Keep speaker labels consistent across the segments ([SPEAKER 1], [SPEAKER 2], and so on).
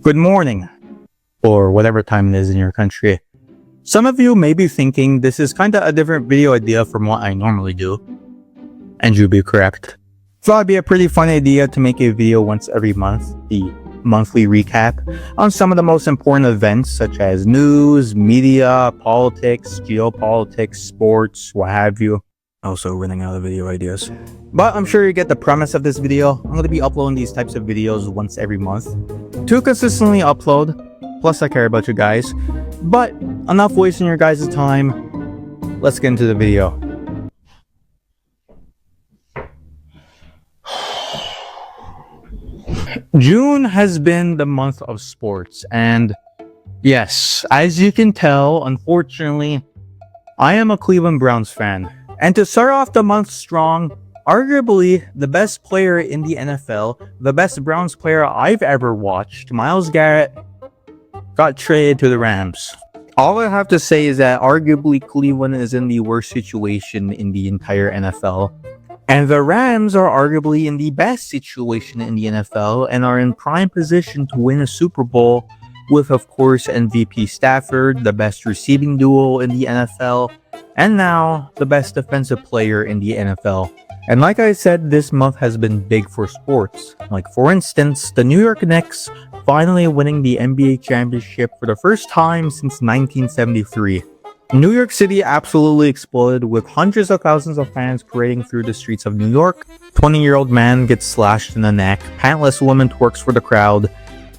[SPEAKER 1] Good morning, or whatever time it is in your country. Some of you may be thinking this is kinda a different video idea from what I normally do. And you'd be correct. Thought it'd be a pretty fun idea to make a video once every month, the monthly recap, on some of the most important events such as news, media, politics, geopolitics, sports, what have you. Also running out of video ideas. But I'm sure you get the premise of this video. I'm going to be uploading these types of videos once every month to consistently upload. Plus, I care about you guys. But enough wasting your guys' time. Let's get into the video. June has been the month of sports, and yes, as you can tell, unfortunately, I am a Cleveland Browns fan. And to start off the month strong, arguably the best player in the NFL, the best Browns player I've ever watched, Myles Garrett, got traded to the Rams. All I have to say is that arguably Cleveland is in the worst situation in the entire NFL. And the Rams are arguably in the best situation in the NFL and are in prime position to win a Super Bowl with, of course, MVP Stafford, the best receiving duo in the NFL, and now the best defensive player in the NFL. And like I said, this month has been big for sports. Like, for instance, the New York Knicks finally winning the NBA championship for the first time since 1973. New York City absolutely exploded with hundreds of thousands of fans parading through the streets of New York. 20-year-old man gets slashed in the neck. Pantless woman twerks for the crowd.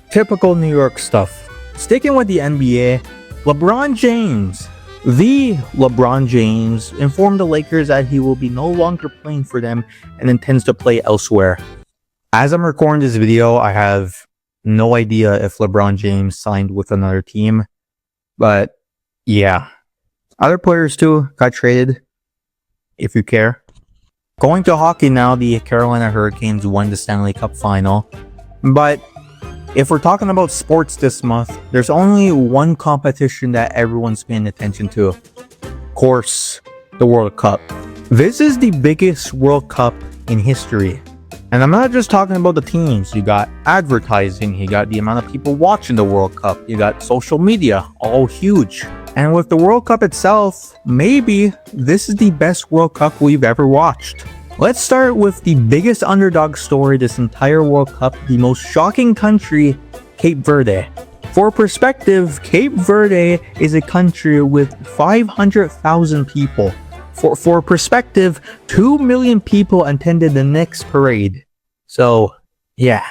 [SPEAKER 1] Typical New York stuff. Sticking with the NBA, LeBron James, the LeBron James, informed the Lakers that he will be no longer playing for them and intends to play elsewhere. As I'm recording this video, I have no idea if LeBron James signed with another team, but yeah. Other players too got traded, if you care. Going to hockey now, the Carolina Hurricanes won the Stanley Cup final. But if we're talking about sports this month, there's only one competition that everyone's paying attention to. Of course, the World Cup. This is the biggest World Cup in history. And I'm not just talking about the teams. You got advertising, you got the amount of people watching the World Cup, you got social media, all huge. And with the World Cup itself, maybe this is the best World Cup we've ever watched. Let's start with the biggest underdog story this entire World Cup, the most shocking country, Cape Verde. For perspective, Cape Verde is a country with 500,000 people. For perspective, 2 million people attended the Knicks parade. So, yeah.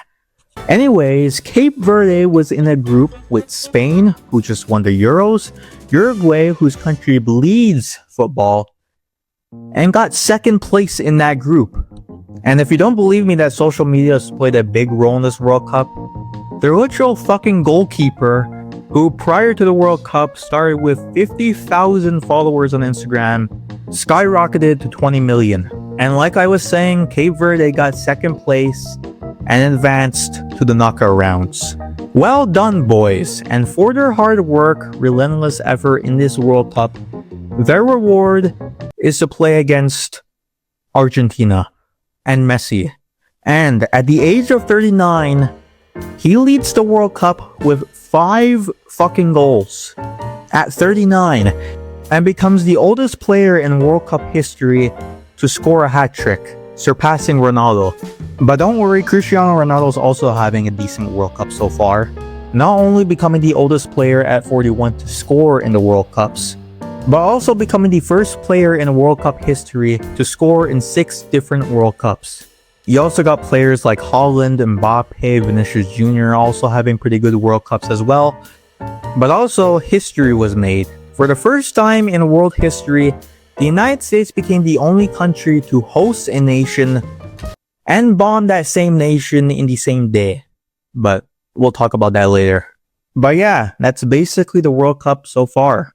[SPEAKER 1] Anyways, Cape Verde was in a group with Spain, who just won the Euros, Uruguay, whose country bleeds football, and got second place in that group. And if you don't believe me that social media has played a big role in this World Cup, their literal fucking goalkeeper, who prior to the World Cup started with 50,000 followers on Instagram, skyrocketed to 20 million. And like I was saying, Cape Verde got second place and advanced to the knockout rounds. Well done, boys, and for their hard work, relentless effort in this World Cup, their reward is to play against Argentina and Messi. And at the age of 39, he leads the World Cup with 5 fucking goals at 39 and becomes the oldest player in World Cup history to score a hat-trick, surpassing Ronaldo. But don't worry, Cristiano Ronaldo is also having a decent World Cup so far, not only becoming the oldest player at 41 to score in the World Cups, but also becoming the first player in World Cup history to score in 6 different World Cups. You also got players like Haaland, Mbappe, Vinicius Jr. also having pretty good World Cups as well. But also, history was made. For the first time in world history, the United States became the only country to host a nation and bomb that same nation in the same day. But we'll talk about that later. But yeah, that's basically the World Cup so far.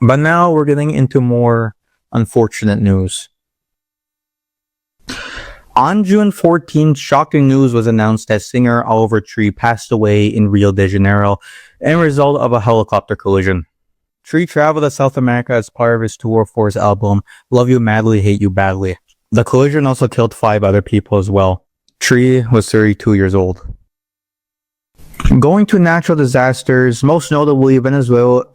[SPEAKER 1] But now we're getting into more unfortunate news. On June 14th, shocking news was announced that singer Oliver Tree passed away in Rio de Janeiro as a result of a helicopter collision. Tree traveled to South America as part of his tour for his album, Love You Madly, Hate You Badly. The collision also killed 5 other people as well. Tree was 32 years old. Going to natural disasters, most notably Venezuela.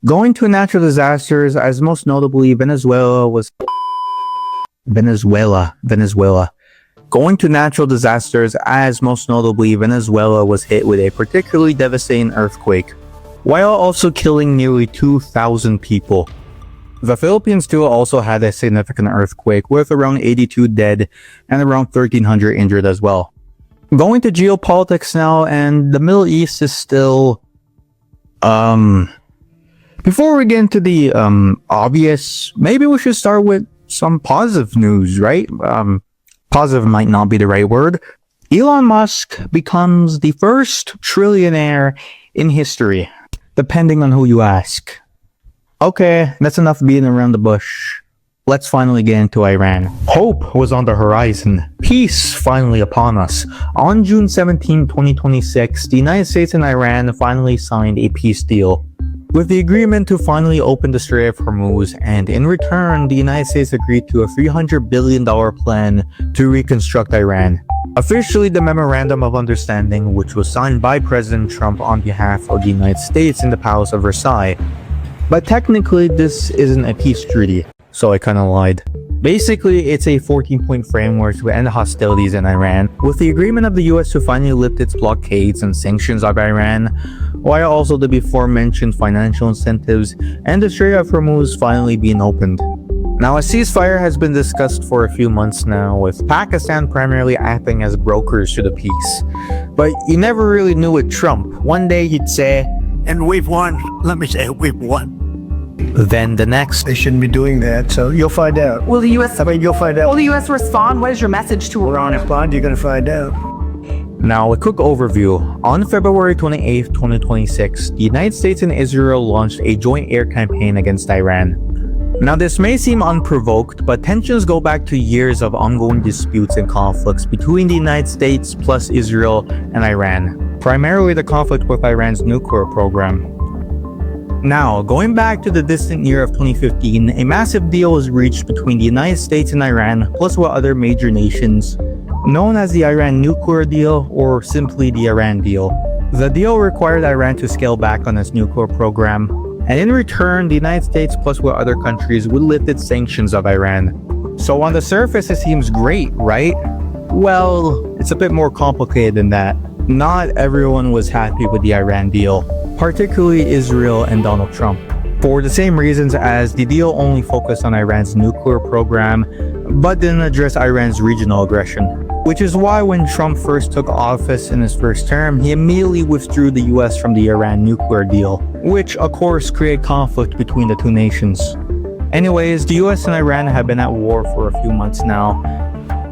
[SPEAKER 1] Going to natural disasters, as most notably Venezuela. Going to natural disasters, as most notably Venezuela was hit with a particularly devastating earthquake, while also killing nearly 2,000 people. The Philippines too also had a significant earthquake with around 82 dead and around 1,300 injured as well. Going to geopolitics now, and the Middle East is still, before we get into the obvious, maybe we should start with some positive news, right? Positive might not be the right word. Elon Musk becomes the first trillionaire in history, depending on who you ask. Okay, that's enough beating around the bush. Let's finally get into Iran. Hope was on the horizon. Peace finally upon us. On June 17, 2026, the United States and Iran finally signed a peace deal, with the agreement to finally open the Strait of Hormuz, and in return, the United States agreed to a $300 billion plan to reconstruct Iran. Officially, the Memorandum of Understanding, which was signed by President Trump on behalf of the United States in the Palace of Versailles. But technically, this isn't a peace treaty, so I kinda lied. Basically, it's a 14-point framework to end hostilities in Iran, with the agreement of the US to finally lift its blockades and sanctions of Iran, while also the before-mentioned financial incentives and the Strait of Hormuz finally being opened. Now, a ceasefire has been discussed for a few months now, with Pakistan primarily acting as brokers to the peace. But you never really knew with Trump. One day he'd say,
[SPEAKER 2] and we've won. Let me say, we've won.
[SPEAKER 1] Then the next.
[SPEAKER 2] They shouldn't be doing that, so you'll find out.
[SPEAKER 3] Will the U.S.
[SPEAKER 2] You'll find out.
[SPEAKER 3] Will the U.S. respond? What is your message to Iran?
[SPEAKER 2] Respond, you're going to find out.
[SPEAKER 1] Now, a quick overview. On February 28, 2026, the United States and Israel launched a joint air campaign against Iran. Now, this may seem unprovoked, but tensions go back to years of ongoing disputes and conflicts between the United States plus Israel and Iran, primarily the conflict with Iran's nuclear program. Now, going back to the distant year of 2015, a massive deal was reached between the United States and Iran, plus with other major nations, known as the Iran Nuclear Deal, or simply the Iran Deal. The deal required Iran to scale back on its nuclear program, and in return, the United States plus with other countries would lift its sanctions of Iran. So on the surface, it seems great, right? Well, it's a bit more complicated than that. Not everyone was happy with the Iran deal, particularly Israel and Donald Trump, for the same reasons as the deal only focused on Iran's nuclear program, but didn't address Iran's regional aggression. Which is why when Trump first took office in his first term, he immediately withdrew the US from the Iran nuclear deal, which of course created conflict between the two nations. Anyways, the US and Iran have been at war for a few months now,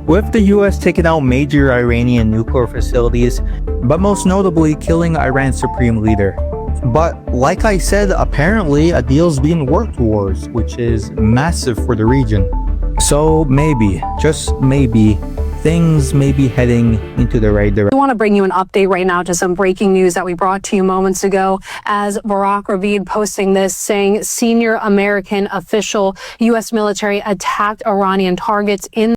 [SPEAKER 1] with the US taking out major Iranian nuclear facilities, but most notably killing Iran's supreme leader. But like I said, apparently a deal's being worked towards, which is massive for the region. So maybe, just maybe, things may be heading into the right direction.
[SPEAKER 4] We want to bring you an update right now to some breaking news that we brought to you moments ago, as Barack Ravid posting this, saying senior American official U.S. military attacked Iranian targets in